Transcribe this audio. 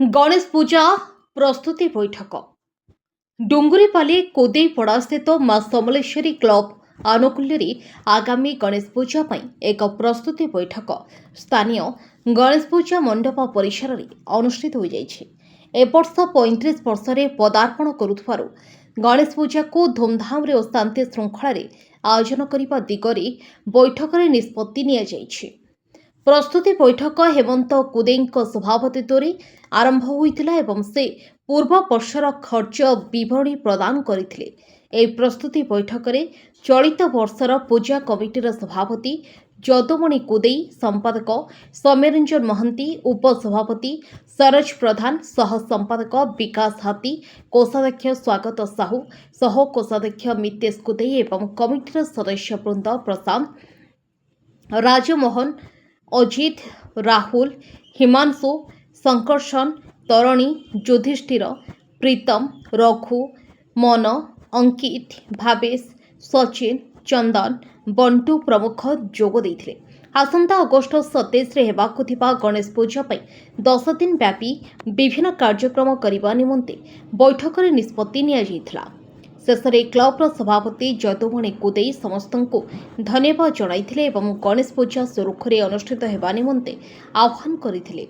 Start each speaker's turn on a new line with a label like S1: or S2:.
S1: गणेश पूजा प्रस्तुति बैठक डुंगुरीपाली कोदेईपड़ास्थित मां समलेश्वरी क्लब आनुकूल्य आगामी गणेश पूजा पर एक प्रस्तुति बैठक स्थानीय गणेश पूजा मंडप परिसर में अनुष्ठित हो जाइछि। ए वर्ष 35 वर्ष पदार्पण करुथबारु गणेश पूजा को धूमधाम और शांति श्रृंखला आयोजन करने दिगरे बैठक में निष्पत्ति निया जाइछि। प्रस्तुति बैठक हेमंत कुदेईଙ୍କ सभापतित्व आरंभ होइतिला एवं से पूर्व वर्षर खर्च विवरणी प्रदान करथिले। एही प्रस्तुति बैठक में चलित वर्षर पूजा कमिटीर सभापति जदुमणि कुदेई, संपादक सौम्यरंजन महंती, उपसभापति सरोज प्रधान, सह संपादक विकास हाथी, कोषाध्यक्ष स्वागत साहू, सह कोषाध्यक्ष मितेश कुदेई एवं कमिटीर सदस्य वृंद प्रशांत, राजमोहन, अजित, राहुल, हिमांशु, संकर्षण, तरणी, युधिष्ठिर, प्रीतम, रघु, मन, अंकित, भावेश, सचिन, चंदन, बंटू प्रमुख जोग देइथिले। आसंता अगस्ट 27 हेबाकु थिबा गणेश पूजा पई 10 दिन व्यापी विभिन्न कार्यक्रम करने निमंते बैठक में निष्पत्ति निया जाइथिला। शेषे क्लबर सभापति जदुमणि कुदेई समस्त को धन्यवाद जणाइथिले एवं गणेश पूजा सुरुखुरे अनुष्ठित हेबा निमंते आह्वान करथिले।